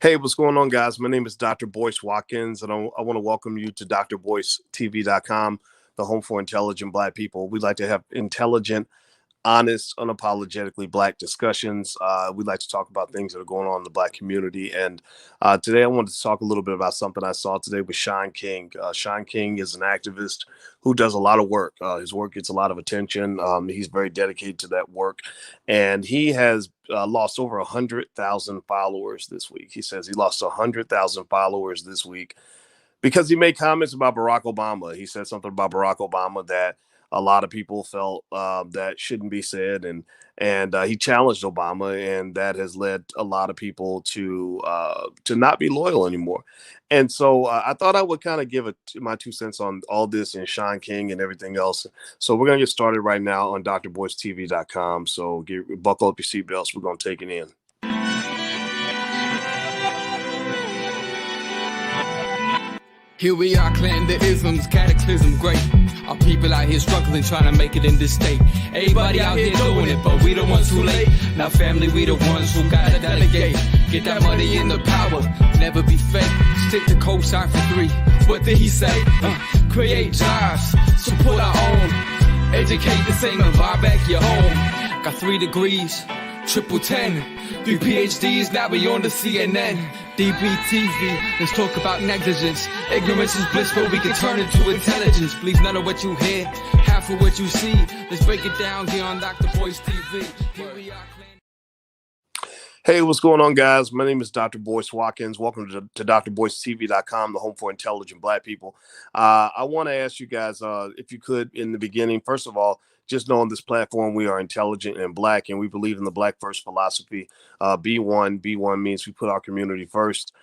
Hey, what's going on, guys? My name is Dr. Boyce Watkins, and I want to welcome you to drboycetv.com, the home for intelligent Black people. We like to have intelligent, honest, unapologetically Black discussions. We like to talk about things that are going on in the Black community. And today I wanted to talk a little bit about something I saw today with Shaun King. Shaun King is an activist who does a lot of work. His work gets a lot of attention. He's very dedicated to that work. And he has lost over 100,000 followers this week. He says he lost 100,000 followers this week because he made comments about Barack Obama. He said something about Barack Obama that a lot of people felt that shouldn't be said, and he challenged Obama, and that has led a lot of people to not be loyal anymore. And so I thought I would kind of give my 2 cents on all this and Shaun King and everything else. So we're gonna get started right now on drboycetv.com. So buckle up your seatbelts. We're gonna take it in. Here we are, clearing the isms, cataclysm, great. Our people out here struggling, trying to make it in this state. Everybody out here doing it, but we the ones too late. Now family, we the ones who gotta delegate. Get that money in the power, never be fake. Stick to cosign for 3. What did he say? Create jobs, support our own. Educate the same and buy back your home. Got 3 degrees, triple 10. 3 PhDs, now we on the CNN. DBTV, let's talk about negligence. Ignorance is bliss, but we can turn it to intelligence. Believe none of what you hear, half of what you see. Let's break it down here on Dr. Boyce TV. Here we are. Hey, what's going on, guys? My name is Dr. Boyce Watkins. Welcome to drboycetv.com, the home for intelligent Black people. I want to ask you guys, if you could, in the beginning, first of all, just know on this platform we are intelligent and Black, and we believe in the Black first philosophy. B1 means we put our community first.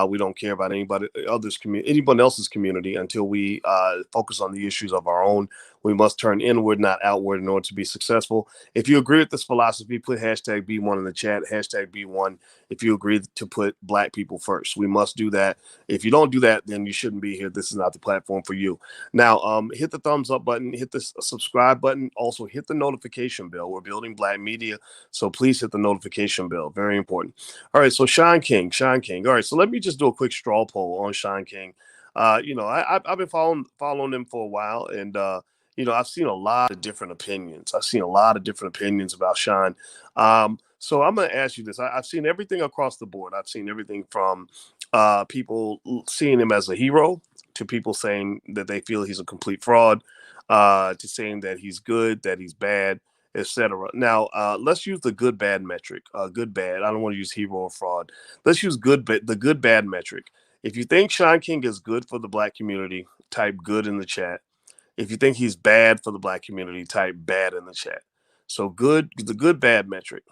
We don't care about anyone else's community until we focus on the issues of our own. We must turn inward, not outward, in order to be successful. If you agree with this philosophy, put hashtag B1 in the chat, hashtag B1 if you agree to put Black people first. We must do that. If you don't do that, then you shouldn't be here. This is not the platform for you. Now, hit the thumbs up button, hit the subscribe button, also hit the notification bell. We're building Black media, so please hit the notification bell. Very important. All right, so Shaun King. All right, so let me just do a quick straw poll on Shaun King. I've been following him for a while, and I've seen a lot of different opinions. About Shaun. So I'm going to ask you this. I've seen everything across the board. I've seen everything from people seeing him as a hero to people saying that they feel he's a complete fraud, to saying that he's good, that he's bad, etc. Now, let's use the good bad metric. Good bad. I don't want to use hero or fraud. Let's use the good bad metric. If you think Shaun King is good for the Black community, type good in the chat. If you think he's bad for the Black community, type bad in the chat. So the good bad metric.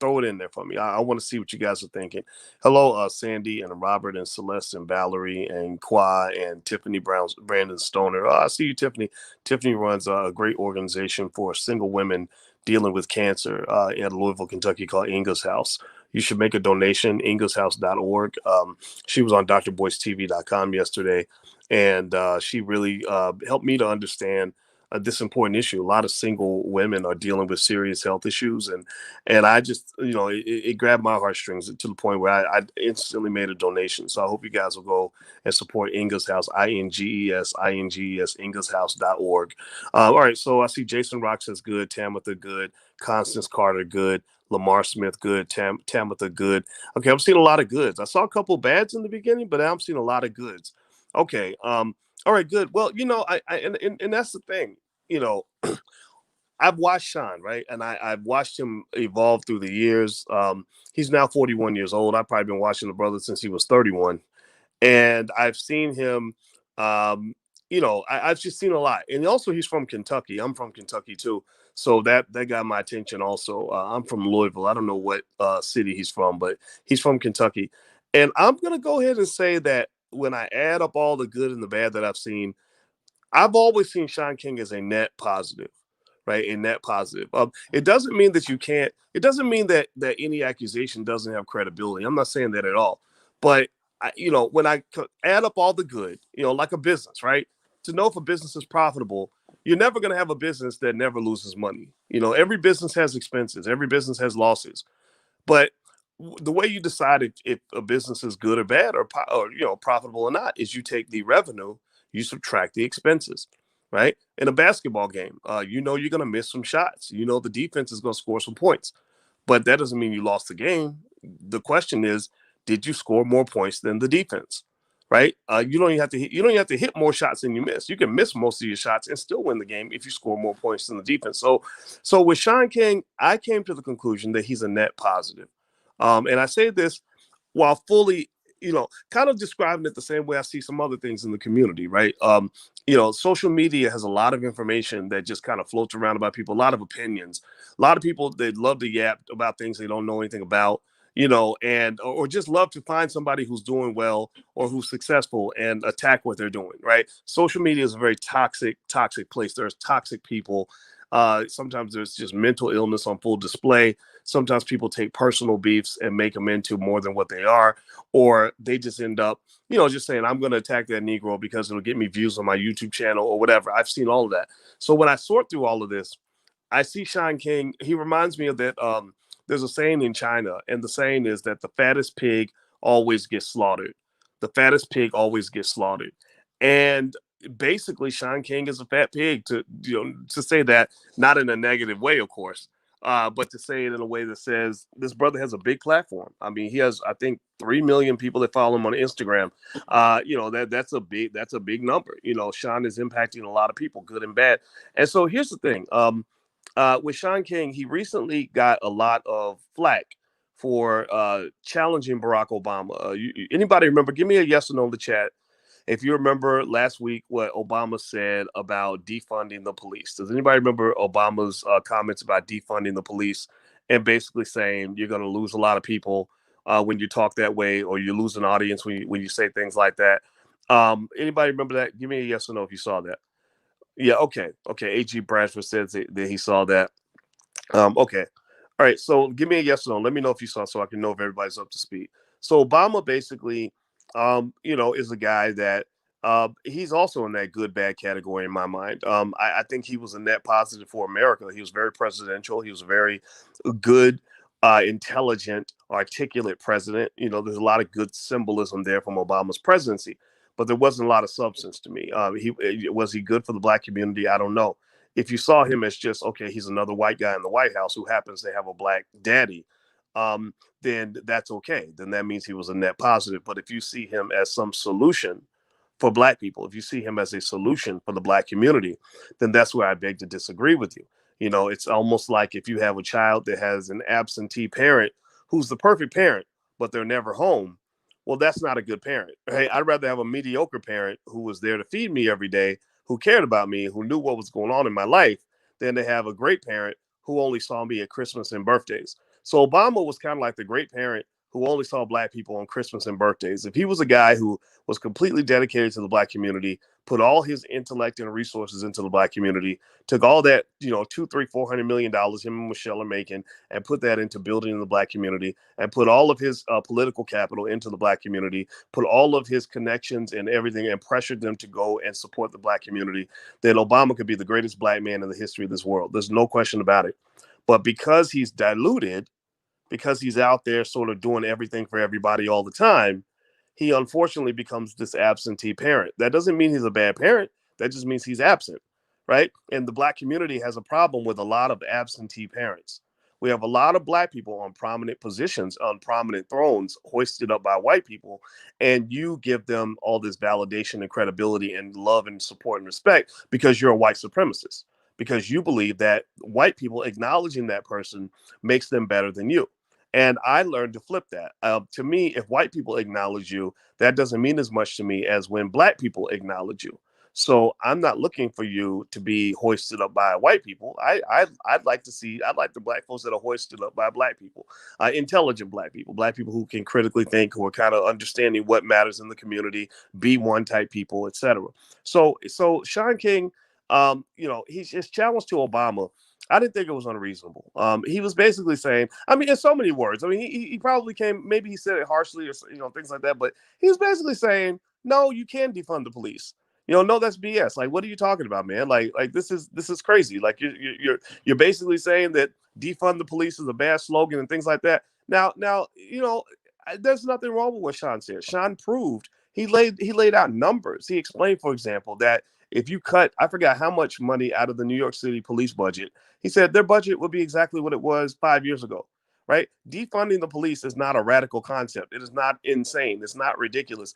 Throw it in there for me. I want to see what you guys are thinking. Hello, Sandy and Robert and Celeste and Valerie and Qua and Tiffany Brandon Stoner. I see you, Tiffany. Tiffany runs a great organization for single women dealing with cancer in Louisville, Kentucky, called Inga's House. You should make a donation, ingashouse.org. She was on drboycetv.com yesterday, and she really helped me to understand this important issue. A lot of single women are dealing with serious health issues, and I just, it grabbed my heartstrings to the point where I instantly made a donation. So I hope you guys will go and support Inga's House, INGES, ingashouse.org. All right, so I see Jason Rock says good, Tamitha good, Constance Carter good, Lamar Smith good, Tamitha good. Okay, I'm seeing a lot of goods. I saw a couple bads in the beginning, but now I'm seeing a lot of goods. Okay, all right, good. Well, and that's the thing. I've watched Shaun, right? And I've watched him evolve through the years. He's now 41 years old. I've probably been watching the brother since he was 31. And I've seen him, I've just seen a lot. And also he's from Kentucky. I'm from Kentucky too. So that got my attention also. I'm from Louisville. I don't know what city he's from, but he's from Kentucky. And I'm going to go ahead and say that when I add up all the good and the bad that I've seen, I've always seen Shaun King as a net positive, right? A net positive. It doesn't mean that it doesn't mean that any accusation doesn't have credibility. I'm not saying that at all. But, when I add up all the good, like a business, right? To know if a business is profitable, you're never going to have a business that never loses money. Every business has expenses. Every business has losses. But the way you decide if a business is good or bad or profitable or not is you take the revenue, you subtract the expenses, right? In a basketball game, you're going to miss some shots. The defense is going to score some points, but that doesn't mean you lost the game. The question is, did you score more points than the defense? Right? You don't even have to hit more shots than you miss. You can miss most of your shots and still win the game if you score more points than the defense. So with Shaun King, I came to the conclusion that he's a net positive. And I say this while fully, kind of describing it the same way I see some other things in the community, right? Social media has a lot of information that just kind of floats around about people, a lot of opinions, a lot of people they love to yap about things they don't know anything about, and or just love to find somebody who's doing well or who's successful and attack what they're doing, right? Social media is a very toxic place. There's toxic people. Sometimes there's just mental illness on full display. Sometimes people take personal beefs and make them into more than what they are, or they just end up, just saying, I'm going to attack that Negro because it'll get me views on my YouTube channel or whatever. I've seen all of that. So when I sort through all of this, I see Shaun King. He reminds me of that. There's a saying in China, and the saying is that the fattest pig always gets slaughtered. The fattest pig always gets slaughtered. And basically, Shaun King is a fat pig, to say that, not in a negative way, of course, but to say it in a way that says this brother has a big platform. I mean, he has, I think, 3 million people that follow him on Instagram. That's a big number. Shaun is impacting a lot of people, good and bad. And so here's the thing. With Shaun King, he recently got a lot of flack for challenging Barack Obama. Anybody remember? Give me a yes or no in the chat if you remember last week what Obama said about defunding the police. Does anybody remember Obama's comments about defunding the police and basically saying you're going to lose a lot of people when you talk that way, or you lose an audience when you say things like that? Anybody remember that? Give me a yes or no if you saw that. Yeah, okay. A.G. Bradford says that he saw that. Okay. All right. So give me a yes or no. Let me know if you saw, so I can know if everybody's up to speed. So Obama basically, is a guy that he's also in that good bad category in my mind. I think he was a net positive for America. He was very presidential. He was a very good, intelligent, articulate president. There's a lot of good symbolism there from Obama's presidency, but there wasn't a lot of substance to me. Was he good for the black community? I don't know. If you saw him as just, okay, he's another white guy in the White House who happens to have a black daddy, then that's okay. Then that means he was a net positive. But if you see him as some solution for black people, if you see him as a solution for the black community, then that's where I beg to disagree with you. It's almost like if you have a child that has an absentee parent who's the perfect parent, but they're never home. Well, that's not a good parent. Right? I'd rather have a mediocre parent who was there to feed me every day, who cared about me, who knew what was going on in my life, than to have a great parent who only saw me at Christmas and birthdays. So Obama was kind of like the great parent who only saw black people on Christmas and birthdays. If he was a guy who was completely dedicated to the black community, put all his intellect and resources into the black community, took all that, $200, $300, $400 million him and Michelle are making, and put that into building the black community, and put all of his political capital into the black community, put all of his connections and everything, and pressured them to go and support the black community, then Obama could be the greatest black man in the history of this world. There's no question about it. But because he's diluted, because he's out there sort of doing everything for everybody all the time, he unfortunately becomes this absentee parent. That doesn't mean he's a bad parent. That just means he's absent, right? And the black community has a problem with a lot of absentee parents. We have a lot of black people on prominent positions, on prominent thrones, hoisted up by white people, and you give them all this validation and credibility and love and support and respect because you're a white supremacist, because you believe that white people acknowledging that person makes them better than you. And I learned to flip that. To me, if white people acknowledge you, that doesn't mean as much to me as when black people acknowledge you. So I'm not looking for you to be hoisted up by white people. I'd like the black folks that are hoisted up by black people, intelligent black people who can critically think, who are kind of understanding what matters in the community, B1 type people, etc. So Shaun King, his challenge to Obama, I didn't think it was unreasonable. He was basically saying, I mean, in so many words, I mean, he probably maybe he said it harshly or things like that, but he was basically saying, no, you can defund the police. No, that's BS. Like, what are you talking about, man? Like this is crazy. Like you're basically saying that defund the police is a bad slogan and things like that. Now, there's nothing wrong with what Shaun said. Shaun proved he laid out numbers. He explained, for example, that if you cut, I forgot how much money out of the New York City police budget, he said their budget would be exactly what it was 5 years ago. Right? Defunding the police is not a radical concept. It is not insane. It's not ridiculous.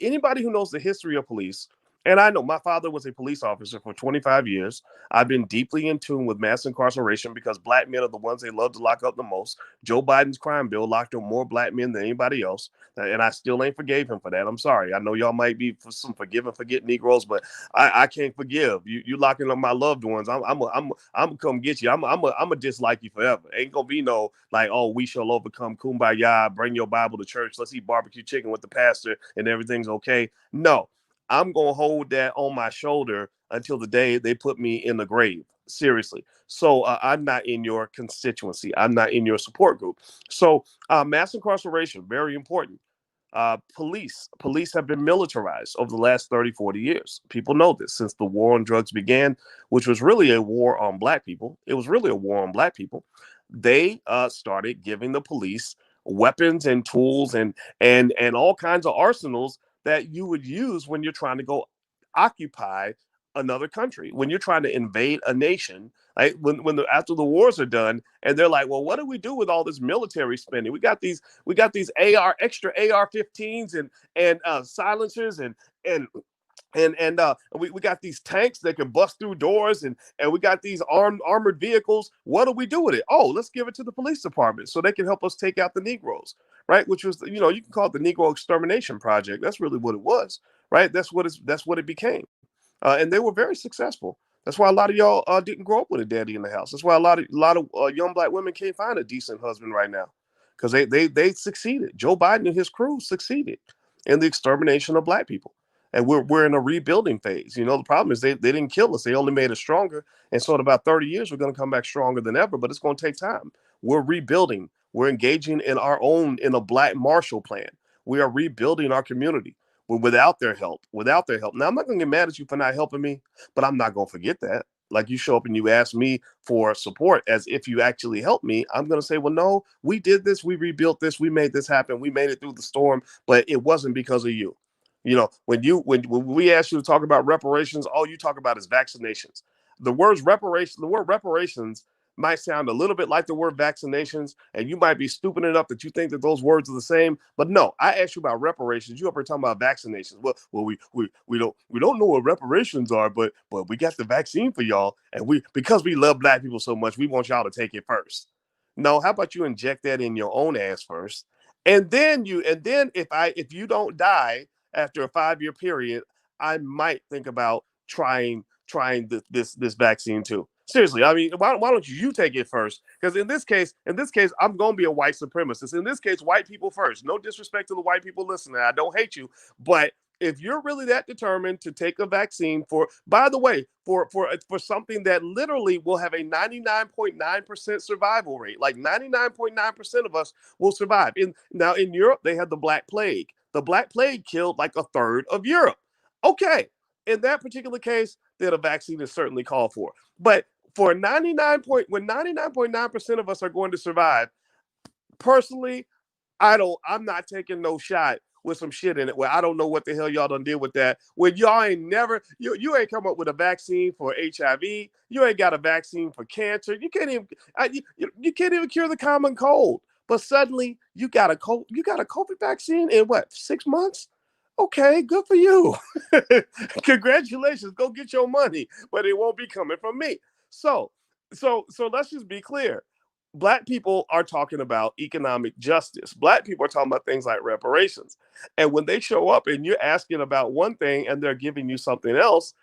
Anybody who knows the history of police, and I know my father was a police officer for 25 years. I've been deeply in tune with mass incarceration because black men are the ones they love to lock up the most. Joe Biden's crime bill locked up more black men than anybody else, and I still ain't forgave him for that. I'm sorry. I know y'all might be for some forgive and forget Negroes, but I can't forgive you. You locking up my loved ones. I'm gonna come get you. I'm a dislike you forever. Ain't gonna be no like, oh, we shall overcome, kumbaya, bring your Bible to church, let's eat barbecue chicken with the pastor, and everything's okay. No, I'm gonna hold that on my shoulder until the day they put me in the grave. Seriously. So I'm not in your constituency. I'm not in your support group. So mass incarceration, very important. Police have been militarized over the last 30, 40 years. People know this since the war on drugs began, which was really a war on black people. It was really a war on black people. They started giving the police weapons and tools and all kinds of arsenals that you would use when you're trying to go occupy another country, when you're trying to invade a nation. Like after the wars are done, and they're like, well, what do we do with all this military spending? We got these extra AR-15s and silencers and we got these tanks that can bust through doors, and we got these armored vehicles. What do we do with it? Oh, let's give it to the police department so they can help us take out the Negroes, right? Which was, you can call it the Negro Extermination Project. That's really what it was, right? That's what it became, and they were very successful. That's why a lot of y'all didn't grow up with a daddy in the house. That's why a lot of young black women can't find a decent husband right now, because they succeeded. Joe Biden and his crew succeeded in the extermination of black people, and we're in a rebuilding phase. The problem is they didn't kill us; they only made us stronger. And so in about 30 years, we're going to come back stronger than ever. But it's going to take time. We're rebuilding. We're engaging in a Black Marshall Plan. We are rebuilding our community without their help. Without their help. Now, I'm not going to get mad at you for not helping me, but I'm not going to forget that. Like, you show up and you ask me for support as if you actually helped me. I'm going to say, well, no, we did this. We rebuilt this. We made this happen. We made it through the storm, but it wasn't because of you. When we ask you to talk about reparations, all you talk about is vaccinations. The word reparations might sound a little bit like the word vaccinations, and you might be stupid enough that you think that those words are the same. But no, I asked you about reparations. You up here talking about vaccinations. Well, we don't know what reparations are, but we got the vaccine for y'all, and because we love black people so much, we want y'all to take it first. No, how about you inject that in your own ass first, and then if you don't die after a 5-year period, I might think about trying this vaccine too. Seriously, I mean, why don't you take it first? Because in this case, I'm gonna be a white supremacist. In this case, white people first. No disrespect to the white people listening. I don't hate you, but if you're really that determined to take a vaccine for, by the way, for something that literally will have a 99.9% survival rate, like 99.9% of us will survive. In Europe, they had the Black Plague. The Black Plague killed like a third of Europe. Okay, in that particular case, then a vaccine is certainly called for. But for 99.9% of us are going to survive, personally, I'm not taking no shot with some shit in it where I don't know what the hell y'all done did with that. When y'all ain't never, you ain't come up with a vaccine for HIV. You ain't got a vaccine for cancer. You can't even cure the common cold. But suddenly you got a COVID vaccine in what, 6 months? Okay, good for you. Congratulations. Go get your money, but it won't be coming from me. So, so let's just be clear. Black people are talking about economic justice. Black people are talking about things like reparations. And when they show up and you're asking about one thing and they're giving you something else,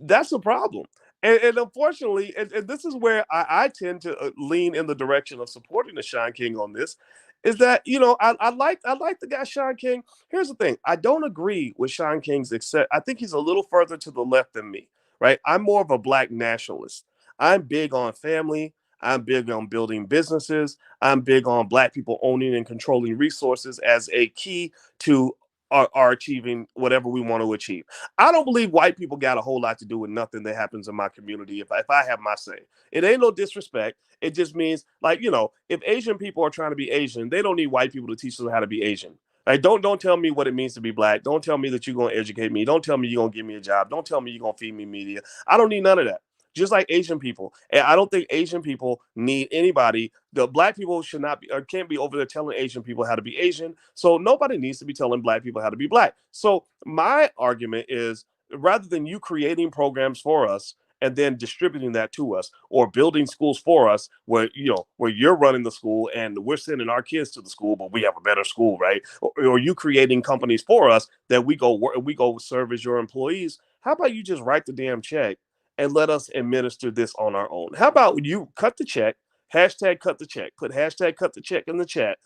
that's a problem. And unfortunately, and this is where I tend to lean in the direction of supporting the Shaun King on this, is that I like the guy Shaun King. Here's the thing: I don't agree with Shaun King's except I think he's a little further to the left than me. Right? I'm more of a black nationalist. I'm big on family. I'm big on building businesses. I'm big on black people owning and controlling resources as a key to are achieving whatever we want to achieve. I don't believe white people got a whole lot to do with nothing that happens in my community. If I have my say, it ain't no disrespect. It just means, like, if Asian people are trying to be Asian, they don't need white people to teach them how to be Asian. Like, don't tell me what it means to be black. Don't tell me that you're gonna educate me. Don't tell me you're gonna give me a job. Don't tell me you're gonna feed me media. I don't need none of that. Just like Asian people, and I don't think Asian people need anybody. The black people should not be or can't be over there telling Asian people how to be Asian. So nobody needs to be telling black people how to be black. So my argument is, rather than you creating programs for us and then distributing that to us, or building schools for us where where you're running the school and we're sending our kids to the school, but we have a better school, right? Or you creating companies for us that we go serve as your employees. How about you just write the damn check and let us administer this on our own? How about you cut the check? Hashtag cut the check. Put hashtag cut the check in the chat.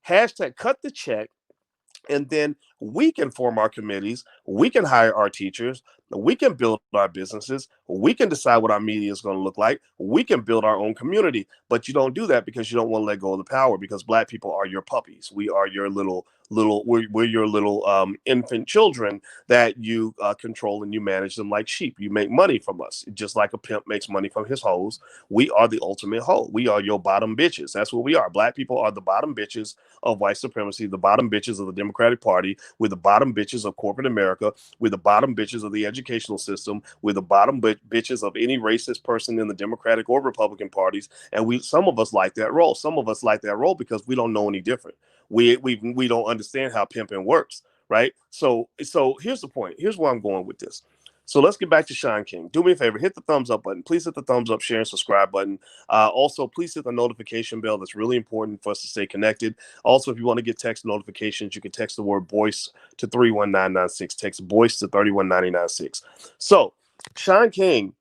Hashtag cut the check, and then we can form our committees, we can hire our teachers, we can build our businesses, we can decide what our media is going to look like, we can build our own community. But you don't do that because you don't want to let go of the power, because black people are your puppies. We are your we're your little infant children that you control, and you manage them like sheep. You make money from us just like a pimp makes money from his hoes. We are the ultimate hoe. We are your bottom bitches. That's what we are. Black people are the bottom bitches of white supremacy, the bottom bitches of the Democratic Party. We're the bottom bitches of corporate America. We're the bottom bitches of the educational system. We're the bottom bitches of any racist person in the Democratic or Republican parties. And some of us like that role. Some of us like that role because we don't know any different. We don't understand how pimping works, right? So here's the point. Here's where I'm going with this. So let's get back to Shaun King. Do me a favor, hit the thumbs up button. Please hit the thumbs up, share, and subscribe button. Also, please hit the notification bell. That's really important for us to stay connected. Also, if you want to get text notifications, you can text the word "voice" to 31996. Text "voice" to 31996. So, Shaun King,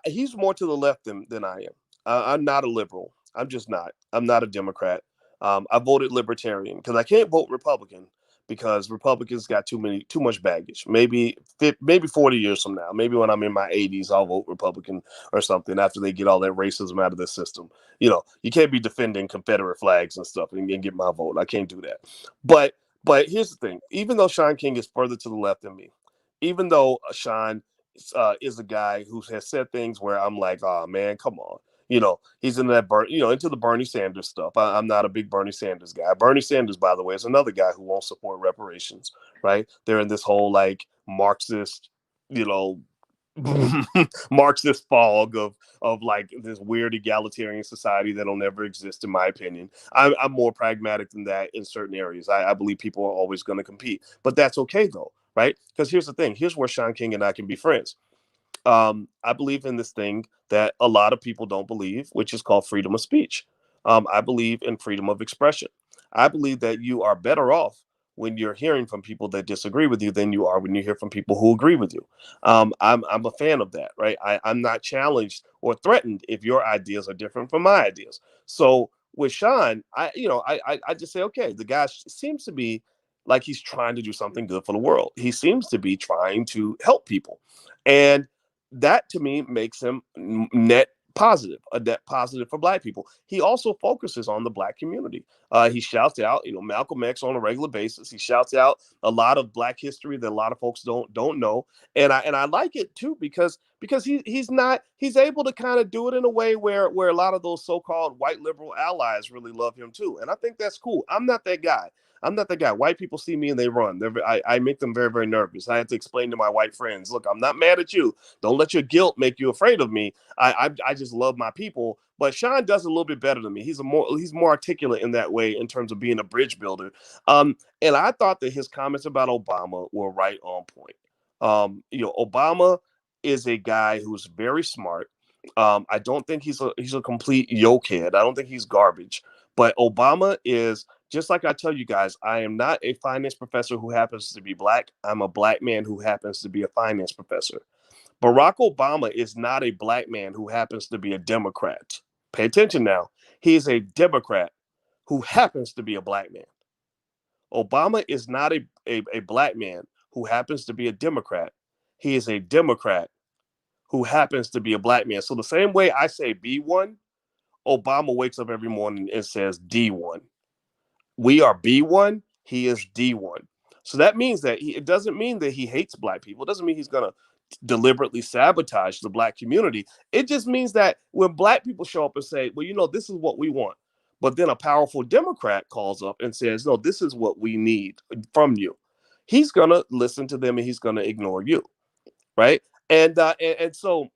he's more to the left than I am. I'm not a liberal. I'm just not. I'm not a Democrat. I voted Libertarian because I can't vote Republican, because Republicans got too much baggage. Maybe 40 years from now, maybe when I'm in my 80s, I'll vote Republican or something after they get all that racism out of the system. You can't be defending Confederate flags and stuff and get my vote. I can't do that. But here's the thing: even though Shaun King is further to the left than me, even though Shaun is a guy who has said things where I'm like, oh man, come on. He's into into the Bernie Sanders stuff. I'm not a big Bernie Sanders guy. Bernie Sanders, by the way, is another guy who won't support reparations, right? They're in this whole like Marxist, you know, Marxist fog of like this weird egalitarian society that'll never exist, in my opinion. I'm more pragmatic than that in certain areas. I believe people are always going to compete, but that's okay though, right? Because here's the thing. Here's where Shaun King and I can be friends. I believe in this thing that a lot of people don't believe, which is called freedom of speech. I believe in freedom of expression. I believe that you are better off when you're hearing from people that disagree with you than you are when you hear from people who agree with you. I'm a fan of that, right? I'm not challenged or threatened if your ideas are different from my ideas. So with Shaun, I just say, okay, the guy seems to be like he's trying to do something good for the world. He seems to be trying to help people. And that to me makes him net positive, a net positive for black people. He also focuses on the black community. He shouts out, Malcolm X on a regular basis. He shouts out a lot of black history that a lot of folks don't know, and I like it too because he's able to kind of do it in a way where a lot of those so-called white liberal allies really love him too, and I think that's cool. I'm not that guy. I'm not the guy. White people see me and they run. I make them very, very nervous. I have to explain to my white friends, look, I'm not mad at you. Don't let your guilt make you afraid of me. I just love my people. But Shaun does a little bit better than me. He's more articulate in that way in terms of being a bridge builder. And I thought that his comments about Obama were right on point. Obama is a guy who's very smart. I don't think he's a complete yokehead. I don't think he's garbage. But Obama is, just like I tell you guys, I am not a finance professor who happens to be black. I'm a black man who happens to be a finance professor. Barack Obama is not a black man who happens to be a Democrat. Pay attention now. He is a Democrat who happens to be a black man. Obama is not a black man who happens to be a Democrat. He is a Democrat who happens to be a black man. So the same way I say B1, Obama wakes up every morning and says D1. We are B1. He is D1. So that means that it doesn't mean that he hates black people. It doesn't mean he's going to deliberately sabotage the black community. It just means that when black people show up and say, well, this is what we want. But then a powerful Democrat calls up and says, no, this is what we need from you. He's going to listen to them and he's going to ignore you. Right. And so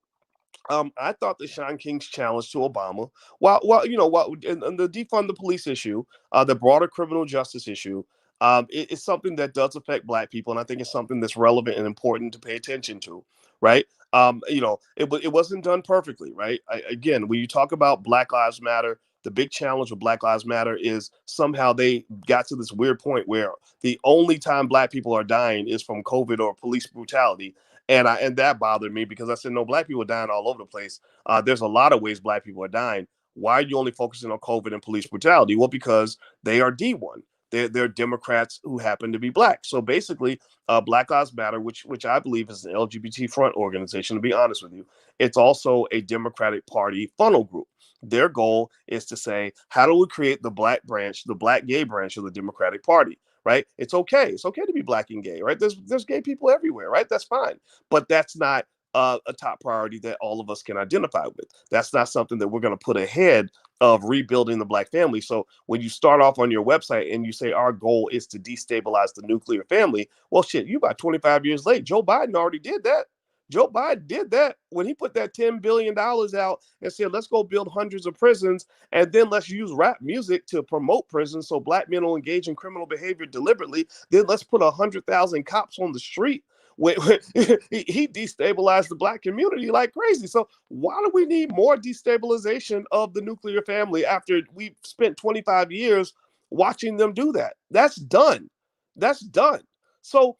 I thought that Shaun King's challenge to Obama, and the defund the police issue, the broader criminal justice issue, it's something that does affect black people, and I think it's something that's relevant and important to pay attention to, right? It wasn't done perfectly, right? Again, when you talk about Black Lives Matter, the big challenge with Black Lives Matter is somehow they got to this weird point where the only time black people are dying is from COVID or police brutality. And that bothered me because I said, no, black people are dying all over the place. There's a lot of ways black people are dying. Why are you only focusing on COVID and police brutality? Well, because they are D1. They're Democrats who happen to be black. So basically, Black Lives Matter, which I believe is an LGBT front organization, to be honest with you, it's also a Democratic Party funnel group. Their goal is to say, how do we create the black branch, the black gay branch of the Democratic Party? Right? It's okay. It's okay to be black and gay, right? There's gay people everywhere, right? That's fine. But that's not a top priority that all of us can identify with. That's not something that we're going to put ahead of rebuilding the black family. So when you start off on your website and you say our goal is to destabilize the nuclear family, well, shit, you about 25 years late. Joe Biden already did that. Joe Biden did that when he put that $10 billion out and said, let's go build hundreds of prisons and then let's use rap music to promote prisons so black men will engage in criminal behavior deliberately. Then let's put 100,000 cops on the street. He destabilized the black community like crazy. So why do we need more destabilization of the nuclear family after we've spent 25 years watching them do that? That's done. That's done. So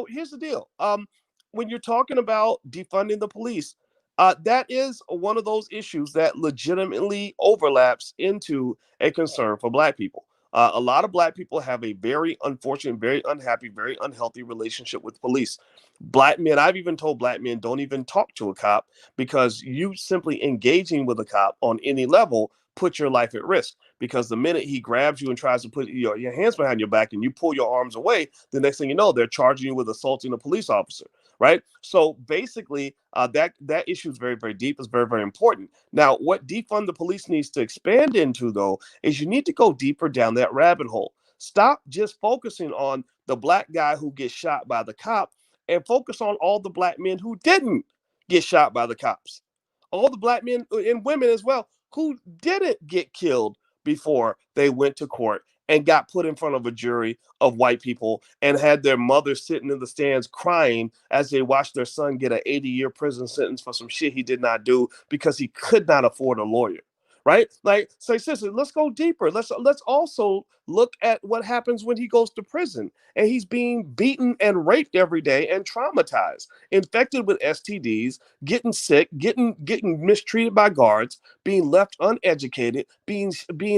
here's the deal. When you're talking about defunding the police, that is one of those issues that legitimately overlaps into a concern for black people. A lot of black people have a very unfortunate, very unhappy, very unhealthy relationship with police. Black men, I've even told black men, don't even talk to a cop because you simply engaging with a cop on any level put your life at risk. Because the minute he grabs you and tries to put your hands behind your back and you pull your arms away, the next thing you know, they're charging you with assaulting a police officer. Right. So basically, that issue is very, very deep. It's very, very important. Now, what defund the police needs to expand into, though, is you need to go deeper down that rabbit hole. Stop just focusing on the black guy who gets shot by the cop and focus on all the black men who didn't get shot by the cops. All the black men and women as well who didn't get killed before they went to court and got put in front of a jury of white people and had their mother sitting in the stands crying as they watched their son get an 80-year prison sentence for some shit he did not do because he could not afford a lawyer. Right? Like, so sister, let's go deeper. Let's also look at what happens when he goes to prison and he's being beaten and raped every day and traumatized, infected with STDs, getting sick, getting mistreated by guards, being left uneducated, being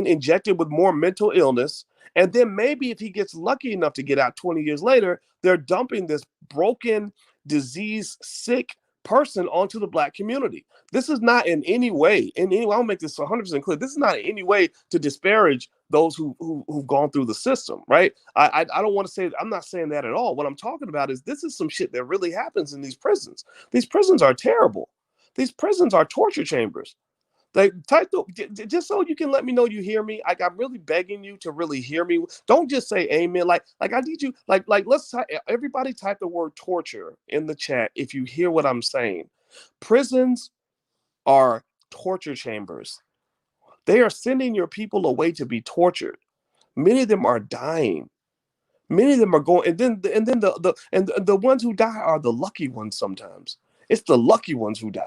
injected with more mental illness. And then maybe if he gets lucky enough to get out 20 years later, they're dumping this broken, disease, sick person onto the black community. This is not in any way, I'll make this 100% clear. This is not in any way to disparage those who've gone through the system, right? I don't want to say, I'm not saying that at all. What I'm talking about is this is some shit that really happens in these prisons. These prisons are terrible. These prisons are torture chambers. Like, just so you can let me know you hear me. Like, I'm really begging you to really hear me. Don't just say amen. Like I need you. Like let's everybody type the word torture in the chat if you hear what I'm saying. Prisons are torture chambers. They are sending your people away to be tortured. Many of them are dying. Many of them are going, and then the ones who die are the lucky ones. Sometimes it's the lucky ones who die.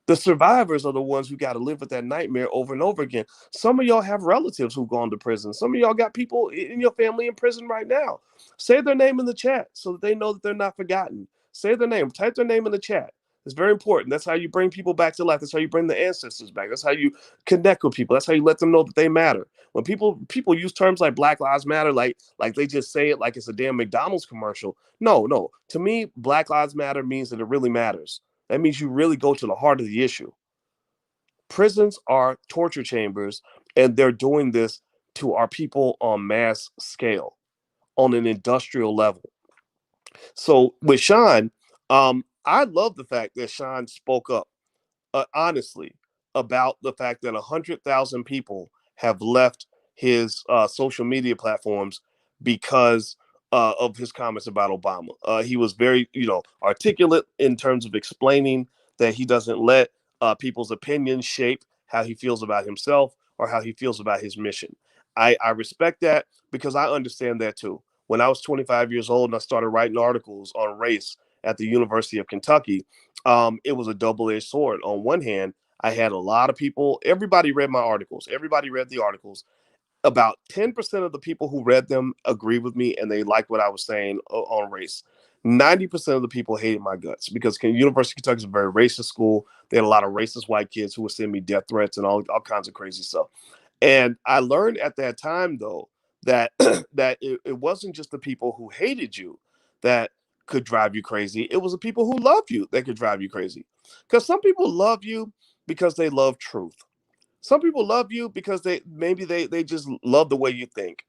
The survivors are the ones who got to live with that nightmare over and over again. Some of y'all have relatives who've gone to prison. Some of y'all got people in your family in prison right now. Say their name in the chat so that they know that they're not forgotten. Say their name. Type their name in the chat. It's very important. That's how you bring people back to life. That's how you bring the ancestors back. That's how you connect with people. That's how you let them know that they matter. When people use terms like Black Lives Matter, like they just say it like it's a damn McDonald's commercial. No. To me, Black Lives Matter means that it really matters. That means you really go to the heart of the issue. Prisons are torture chambers, and they're doing this to our people on mass scale, on an industrial level. So with Shaun, I love the fact that Shaun spoke up honestly about the fact that 100,000 people have left his social media platforms because of his comments about Obama. He was very, articulate in terms of explaining that he doesn't let people's opinions shape how he feels about himself or how he feels about his mission. I respect that because I understand that too. When I was 25 years old and I started writing articles on race at the University of Kentucky, it was a double-edged sword. On one hand, I had a lot of people, everybody read my articles, everybody read the articles. About 10% of the people who read them agreed with me and they liked what I was saying on race. 90% of the people hated my guts because University of Kentucky is a very racist school. They had a lot of racist white kids who would send me death threats and all kinds of crazy stuff. And I learned at that time, though, that it wasn't just the people who hated you that could drive you crazy. It was the people who loved you that could drive you crazy. Because some people love you because they love truth. Some people love you because they just love the way you think.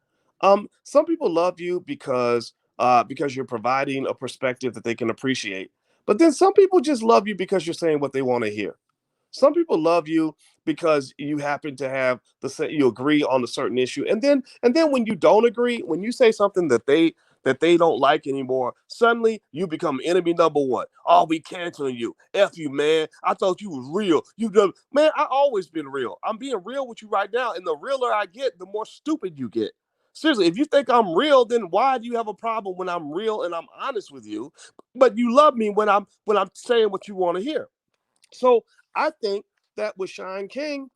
Some people love you because you're providing a perspective that they can appreciate. But then some people just love you because you're saying what they want to hear. Some people love you because you happen to have you agree on a certain issue, and then when you don't agree, when you say something that they don't like anymore, suddenly you become enemy number one. Oh, we canceling you. F you, man. I thought you was real. Man, I always been real. I'm being real with you right now, and the realer I get, the more stupid you get. Seriously, if you think I'm real, then why do you have a problem when I'm real and I'm honest with you? But you love me when I'm saying what you want to hear. So I think that with Shaun King,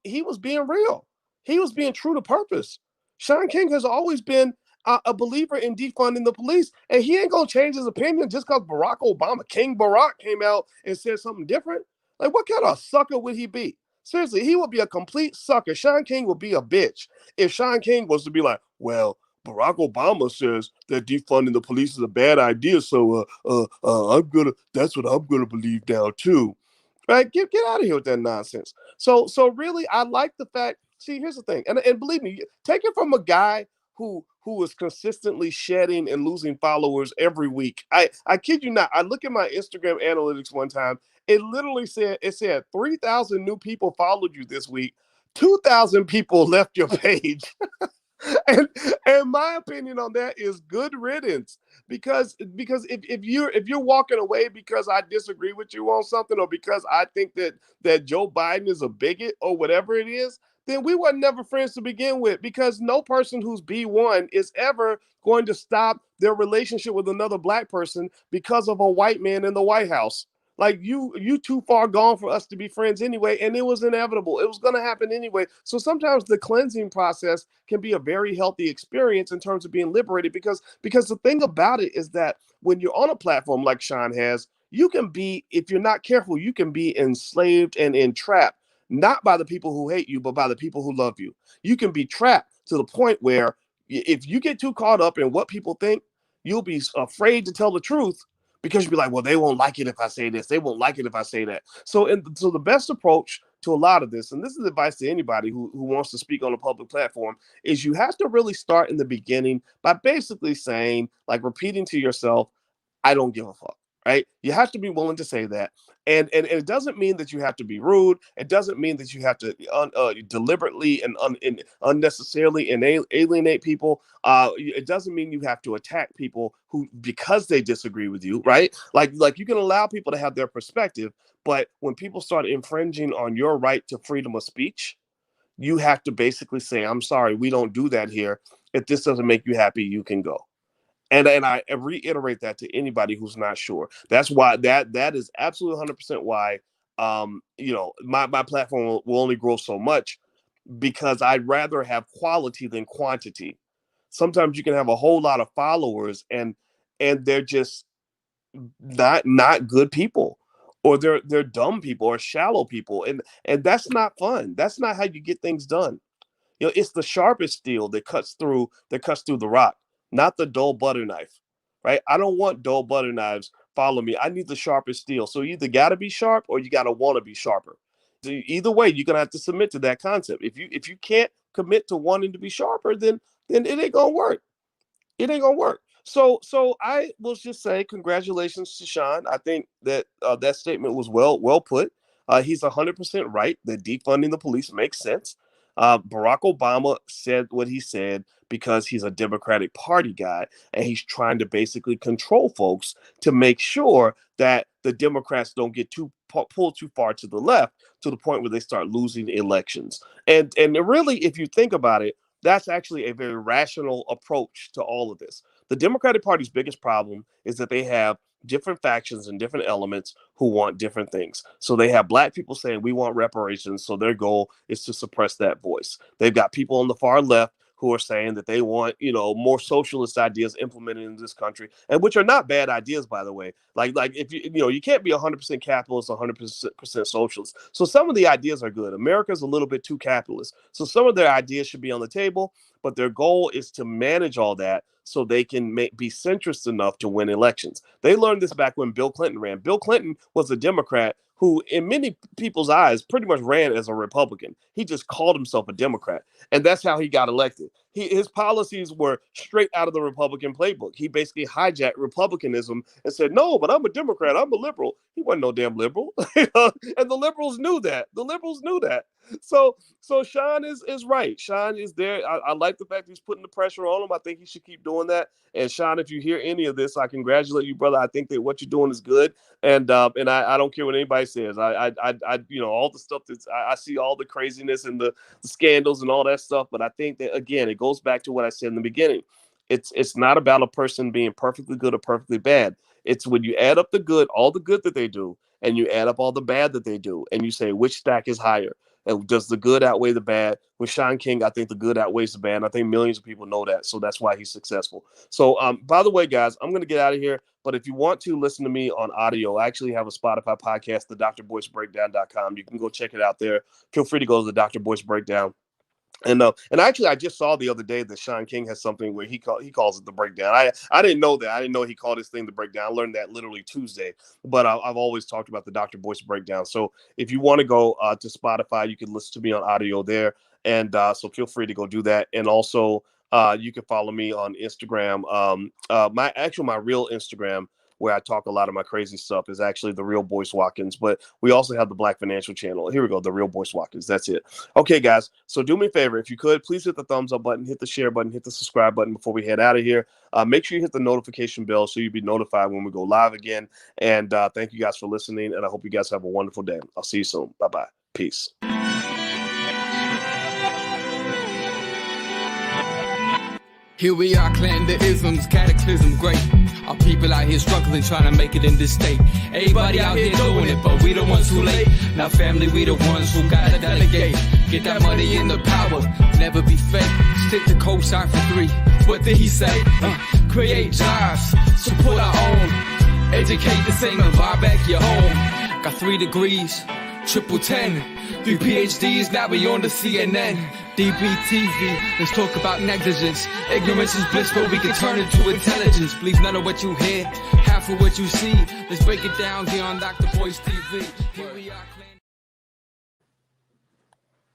he was being real. He was being true to purpose. Shaun King has always been a believer in defunding the police, and he ain't gonna change his opinion just because Barack Obama, King Barack, came out and said something different. Like, what kind of sucker would he be? Seriously, he would be a complete sucker. Shaun King would be a bitch if Shaun King was to be like, well, Barack Obama says that defunding the police is a bad idea, so that's what I'm gonna believe now too. Right? Get out of here with that nonsense. So really, I like the fact. See, here's the thing, and believe me, take it from a guy who is consistently shedding and losing followers every week. I kid you not. I look at my Instagram analytics one time. It said 3,000 new people followed you this week. 2,000 people left your page. and and my opinion on that is good riddance because if you're walking away because I disagree with you on something or because I think that Joe Biden is a bigot or whatever it is, then we were never friends to begin with because no person who's B1 is ever going to stop their relationship with another black person because of a white man in the White House. Like you too far gone for us to be friends anyway, and it was inevitable. It was going to happen anyway. So sometimes the cleansing process can be a very healthy experience in terms of being liberated because the thing about it is that when you're on a platform like Shaun has, you can be, if you're not careful, you can be enslaved and entrapped, not by the people who hate you, but by the people who love you. You can be trapped to the point where if you get too caught up in what people think, you'll be afraid to tell the truth because you'll be like, well, they won't like it if I say this. They won't like it if I say that. So the best approach to a lot of this, and this is advice to anybody who wants to speak on a public platform, is you have to really start in the beginning by basically saying, like repeating to yourself, I don't give a fuck. Right? You have to be willing to say that, and it doesn't mean that you have to be rude. It doesn't mean that you have to deliberately and unnecessarily alienate people. It doesn't mean you have to attack people who because they disagree with you. Right? Like you can allow people to have their perspective, but when people start infringing on your right to freedom of speech, you have to basically say, I'm sorry, we don't do that here. If this doesn't make you happy, you can go. And I reiterate that to anybody who's not sure. That's why that is absolutely 100% why my platform will only grow so much because I'd rather have quality than quantity. Sometimes you can have a whole lot of followers and they're just not good people, or they're dumb people or shallow people, and that's not fun. That's not how you get things done. It's the sharpest steel that cuts through the rock, not the dull butter knife. Right? I don't want dull butter knives follow me. I need the sharpest steel. So you either got to be sharp or you got to want to be sharper. So either way, you're gonna have to submit to that concept. If you can't commit to wanting to be sharper, then it ain't gonna work. It ain't gonna work. So I will just say congratulations to Shaun. I think that that statement was well put. He's 100% right that defunding the police makes sense. Barack Obama said what he said because he's a Democratic Party guy, and he's trying to basically control folks to make sure that the Democrats don't get pulled too far to the left to the point where they start losing elections. And really, if you think about it, that's actually a very rational approach to all of this. The Democratic Party's biggest problem is that they have different factions and different elements who want different things. So they have black people saying we want reparations, so their goal is to suppress that voice. They've got people on the far left who are saying that they want, more socialist ideas implemented in this country, and which are not bad ideas, by the way. Like if you can't be 100% capitalist, 100% socialist. So some of the ideas are good. America's a little bit too capitalist, so some of their ideas should be on the table. But their goal is to manage all that so they can be centrist enough to win elections. They learned this back when Bill Clinton ran. Bill Clinton was a Democrat who, in many people's eyes, pretty much ran as a Republican. He just called himself a Democrat, and that's how he got elected. His policies were straight out of the Republican playbook. He basically hijacked Republicanism and said, no, but I'm a Democrat. I'm a liberal. He wasn't no damn liberal. And the liberals knew that. So Shaun is right. Shaun is there. I like the fact he's putting the pressure on him. I think he should keep doing that. And Shaun, if you hear any of this, I congratulate you, brother. I think that what you're doing is good. And I don't care what anybody says. I all the stuff that's I see all the craziness and the scandals and all that stuff. But I think that, again, it goes back to what I said in the beginning. It's not about a person being perfectly good or perfectly bad. It's when you add up the good, all the good that they do, and you add up all the bad that they do, and you say which stack is higher. And does the good outweigh the bad? With Shaun King, I think the good outweighs the bad. And I think millions of people know that. So that's why he's successful. So, by the way, guys, I'm going to get out of here. But if you want to listen to me on audio, I actually have a Spotify podcast, the drboycebreakdown.com. You can go check it out there. Feel free to go to the Dr. Boyce Breakdown. And actually, I just saw the other day that Shaun King has something where he calls it the breakdown. I didn't know that. I didn't know he called his thing the breakdown. I learned that literally Tuesday. But I've always talked about the Dr. Boyce Breakdown. So if you want to go to Spotify, you can listen to me on audio there. And so feel free to go do that. And also, you can follow me on Instagram. My real Instagram, where I talk a lot of my crazy stuff, is actually The Real Boyce Watkins. But we also have the Black Financial Channel. Here we go, The Real Boyce Watkins. That's it. Okay, guys. So do me a favor. If you could, please hit the thumbs up button, hit the share button, hit the subscribe button before we head out of here. Make sure you hit the notification bell so you'll be notified when we go live again. And thank you guys for listening. And I hope you guys have a wonderful day. I'll see you soon. Bye-bye. Peace. Here we are, clan the isms, cataclysm great. Our people out here struggling, trying to make it in this state. Everybody out here doing it, but we the ones who late. Now family, we the ones who gotta delegate. Get that money in the power, never be fake. Stick to co-sign for 3. What did he say? Create jobs, support our own. Educate the same and buy back your home. Got 3 degrees, triple 10. 3 PhDs, now we on the CNN. DBTV, let's talk about negligence. Ignorance is bliss, but we can turn it to intelligence. Believe none of what you hear, half of what you see. Let's break it down here on Dr. Boyce TV. Here we are.